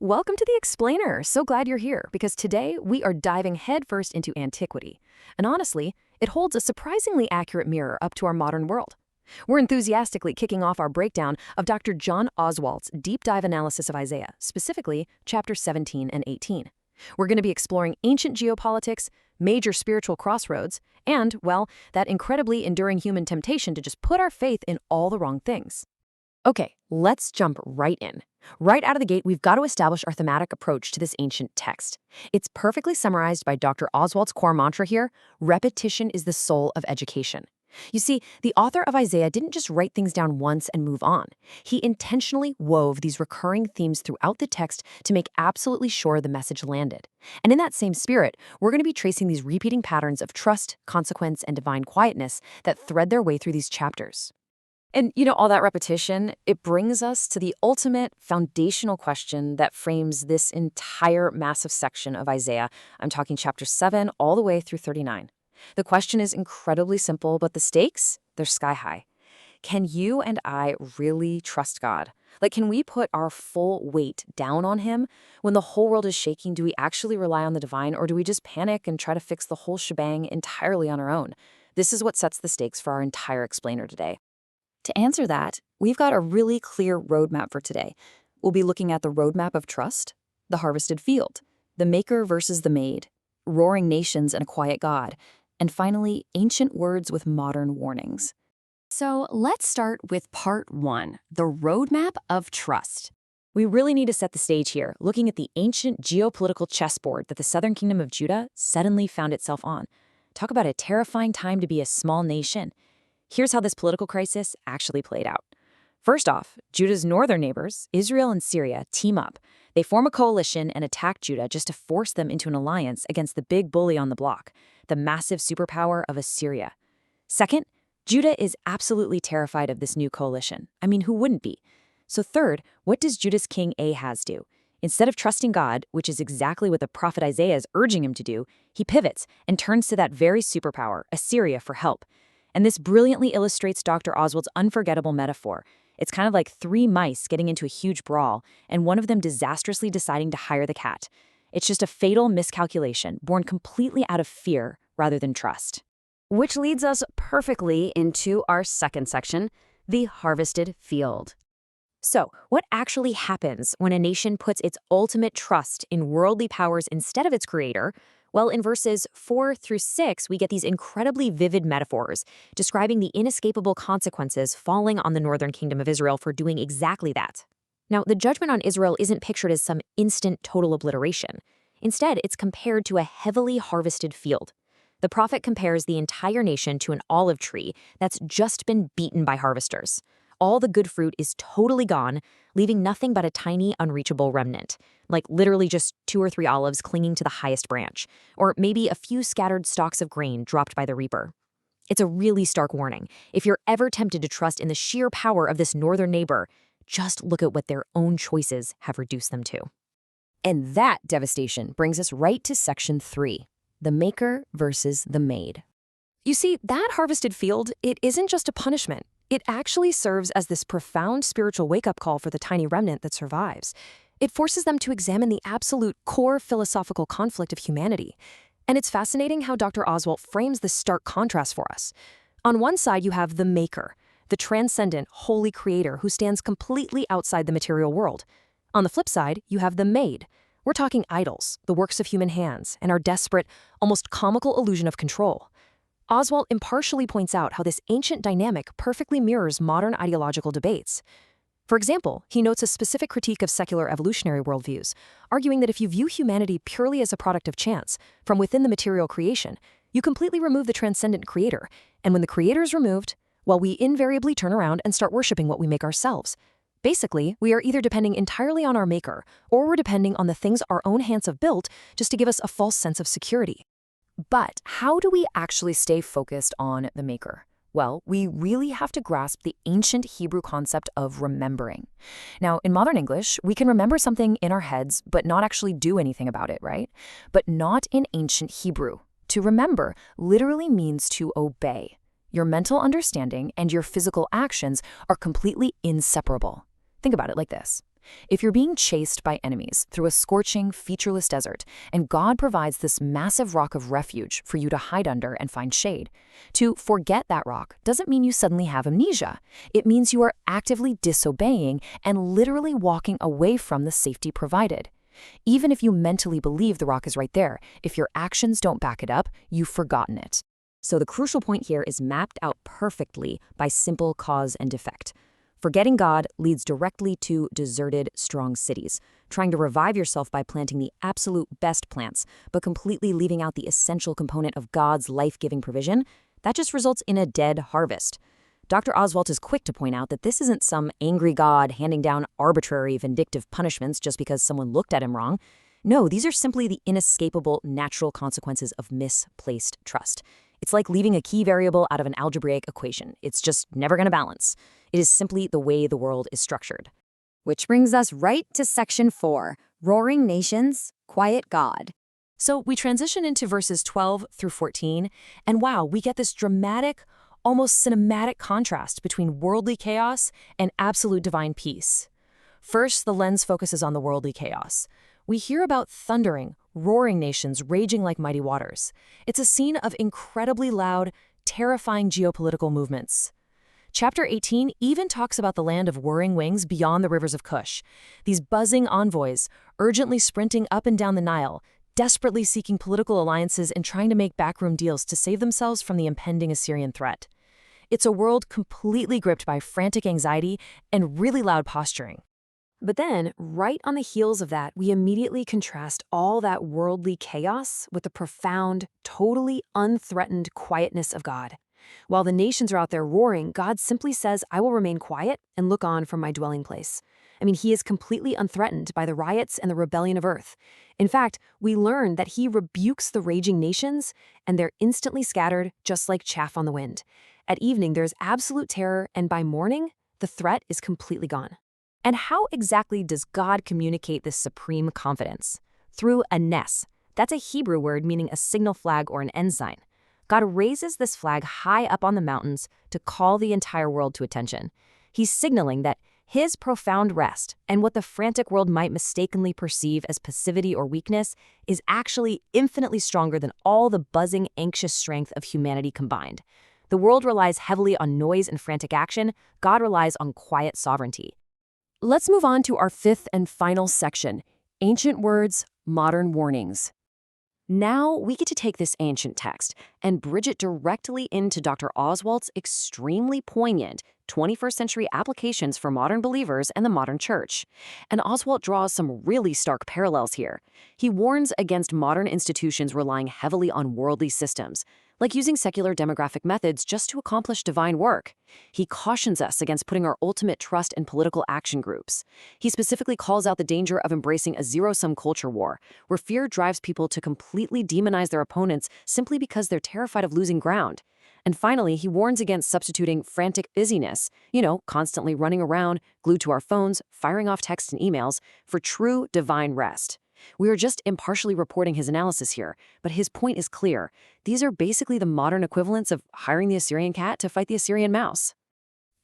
Welcome to the Explainer. So glad you're here because today we are diving headfirst into antiquity. And honestly, it holds a surprisingly accurate mirror up to our modern world. We're enthusiastically kicking off our breakdown of Dr. John Oswalt's deep dive analysis of Isaiah, specifically chapters 17 and 18. We're going to be exploring ancient geopolitics, major spiritual crossroads, and, well, that incredibly enduring human temptation to just put our faith in all the wrong things. Okay, let's jump right in. Right out of the gate, we've got to establish our thematic approach to this ancient text. It's perfectly summarized by Dr. Oswalt's core mantra here: repetition is the soul of education. You see, the author of Isaiah didn't just write things down once and move on. He intentionally wove these recurring themes throughout the text to make absolutely sure the message landed. And in that same spirit, we're going to be tracing these repeating patterns of trust, consequence, and divine quietness that thread their way through these chapters. And all that repetition, it brings us to the ultimate foundational question that frames this entire massive section of Isaiah. I'm talking chapter 7 all the way through 39. The question is incredibly simple, but the stakes, they're sky high. Can you and I really trust God? Can we put our full weight down on him? When the whole world is shaking, do we actually rely on the divine, or do we just panic and try to fix the whole shebang entirely on our own? This is what sets the stakes for our entire explainer today. To answer that, we've got a really clear roadmap for today. We'll be looking at the roadmap of trust, the harvested field, the maker versus the made, roaring nations and a quiet God, and finally, ancient words with modern warnings. So let's start with part 1, the roadmap of trust. We really need to set the stage here, looking at the ancient geopolitical chessboard that the southern kingdom of Judah suddenly found itself on. Talk about a terrifying time to be a small nation. Here's how this political crisis actually played out. First off, Judah's northern neighbors, Israel and Syria, team up. They form a coalition and attack Judah just to force them into an alliance against the big bully on the block, the massive superpower of Assyria. Second, Judah is absolutely terrified of this new coalition. I mean, who wouldn't be? So third, what does Judah's king Ahaz do? Instead of trusting God, which is exactly what the prophet Isaiah is urging him to do, he pivots and turns to that very superpower, Assyria, for help. And this brilliantly illustrates Dr. Oswalt's unforgettable metaphor. It's kind of like 3 mice getting into a huge brawl, and one of them disastrously deciding to hire the cat. It's just a fatal miscalculation, born completely out of fear rather than trust. Which leads us perfectly into our second section, the harvested field. So, what actually happens when a nation puts its ultimate trust in worldly powers instead of its creator? Well, in verses 4 through 6, we get these incredibly vivid metaphors describing the inescapable consequences falling on the northern kingdom of Israel for doing exactly that. Now, the judgment on Israel isn't pictured as some instant total obliteration. Instead, it's compared to a heavily harvested field. The prophet compares the entire nation to an olive tree that's just been beaten by harvesters. All the good fruit is totally gone, leaving nothing but a tiny, unreachable remnant, like literally just 2 or 3 olives clinging to the highest branch, or maybe a few scattered stalks of grain dropped by the reaper. It's a really stark warning. If you're ever tempted to trust in the sheer power of this northern neighbor, just look at what their own choices have reduced them to. And that devastation brings us right to section 3, the maker versus the made. You see, that harvested field, it isn't just a punishment. It actually serves as this profound spiritual wake-up call for the tiny remnant that survives. It forces them to examine the absolute core philosophical conflict of humanity. And it's fascinating how Dr. Oswalt frames this stark contrast for us. On one side, you have the maker, the transcendent, holy creator who stands completely outside the material world. On the flip side, you have the made. We're talking idols, the works of human hands, and our desperate, almost comical illusion of control. Oswalt impartially points out how this ancient dynamic perfectly mirrors modern ideological debates. For example, he notes a specific critique of secular evolutionary worldviews, arguing that if you view humanity purely as a product of chance, from within the material creation, you completely remove the transcendent creator, and when the creator is removed, well, we invariably turn around and start worshiping what we make ourselves. Basically, we are either depending entirely on our maker, or we're depending on the things our own hands have built just to give us a false sense of security. But how do we actually stay focused on the maker? Well, we really have to grasp the ancient Hebrew concept of remembering. Now, in modern English, we can remember something in our heads but not actually do anything about it, right? But not in ancient Hebrew. To remember literally means to obey. Your mental understanding and your physical actions are completely inseparable. Think about it like this. If you're being chased by enemies through a scorching, featureless desert, and God provides this massive rock of refuge for you to hide under and find shade, to forget that rock doesn't mean you suddenly have amnesia. It means you are actively disobeying and literally walking away from the safety provided. Even if you mentally believe the rock is right there, if your actions don't back it up, you've forgotten it. So the crucial point here is mapped out perfectly by simple cause and effect. Forgetting God leads directly to deserted, strong cities. Trying to revive yourself by planting the absolute best plants, but completely leaving out the essential component of God's life-giving provision, that just results in a dead harvest. Dr. Oswalt is quick to point out that this isn't some angry God handing down arbitrary, vindictive punishments just because someone looked at him wrong. No, these are simply the inescapable natural consequences of misplaced trust. It's like leaving a key variable out of an algebraic equation. It's just never going to balance. It is simply the way the world is structured. Which brings us right to Section 4, Roaring Nations, Quiet God. So we transition into verses 12 through 14, and wow, we get this dramatic, almost cinematic contrast between worldly chaos and absolute divine peace. First, the lens focuses on the worldly chaos. We hear about thundering, roaring nations raging like mighty waters. It's a scene of incredibly loud, terrifying geopolitical movements. Chapter 18 even talks about the land of whirring wings beyond the rivers of Cush. These buzzing envoys, urgently sprinting up and down the Nile, desperately seeking political alliances and trying to make backroom deals to save themselves from the impending Assyrian threat. It's a world completely gripped by frantic anxiety and really loud posturing. But then, right on the heels of that, we immediately contrast all that worldly chaos with the profound, totally unthreatened quietness of God. While the nations are out there roaring, God simply says, I will remain quiet and look on from my dwelling place. I mean, he is completely unthreatened by the riots and the rebellion of earth. In fact, we learn that he rebukes the raging nations, and they're instantly scattered, just like chaff on the wind. At evening, there's absolute terror, and by morning, the threat is completely gone. And how exactly does God communicate this supreme confidence? Through a nes. That's a Hebrew word meaning a signal flag or an ensign. God raises this flag high up on the mountains to call the entire world to attention. He's signaling that his profound rest and what the frantic world might mistakenly perceive as passivity or weakness is actually infinitely stronger than all the buzzing, anxious strength of humanity combined. The world relies heavily on noise and frantic action. God relies on quiet sovereignty. Let's move on to our fifth and final section, Ancient Words, Modern Warnings. Now we get to take this ancient text and bridge it directly into Dr. Oswalt's extremely poignant 21st century applications for modern believers and the modern church. And Oswalt draws some really stark parallels here. He warns against modern institutions relying heavily on worldly systems, like using secular demographic methods just to accomplish divine work. He cautions us against putting our ultimate trust in political action groups. He specifically calls out the danger of embracing a zero-sum culture war, where fear drives people to completely demonize their opponents simply because they're terrified of losing ground. And finally, he warns against substituting frantic busyness, constantly running around, glued to our phones, firing off texts and emails, for true divine rest. We are just impartially reporting his analysis here, but his point is clear. These are basically the modern equivalents of hiring the Assyrian cat to fight the Assyrian mouse.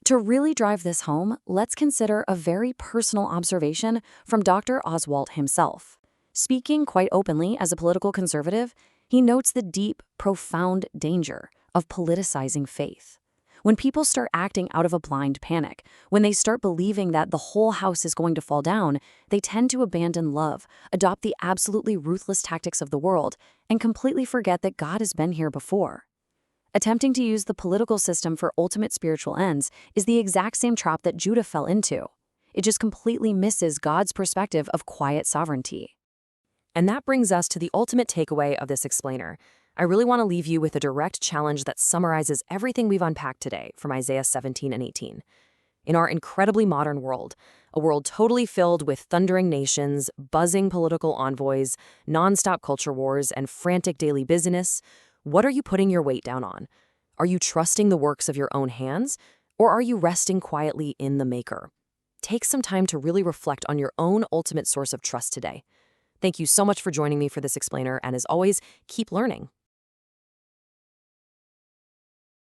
To really drive this home, let's consider a very personal observation from Dr. Oswalt himself. Speaking quite openly as a political conservative, he notes the deep, profound danger of politicizing faith. When people start acting out of a blind panic, when they start believing that the whole house is going to fall down, they tend to abandon love, adopt the absolutely ruthless tactics of the world, and completely forget that God has been here before. Attempting to use the political system for ultimate spiritual ends is the exact same trap that Judah fell into. It just completely misses God's perspective of quiet sovereignty. And that brings us to the ultimate takeaway of this explainer. I really want to leave you with a direct challenge that summarizes everything we've unpacked today from Isaiah 17 and 18. In our incredibly modern world, a world totally filled with thundering nations, buzzing political envoys, nonstop culture wars, and frantic daily business, what are you putting your weight down on? Are you trusting the works of your own hands, or are you resting quietly in the Maker? Take some time to really reflect on your own ultimate source of trust today. Thank you so much for joining me for this explainer, and as always, keep learning.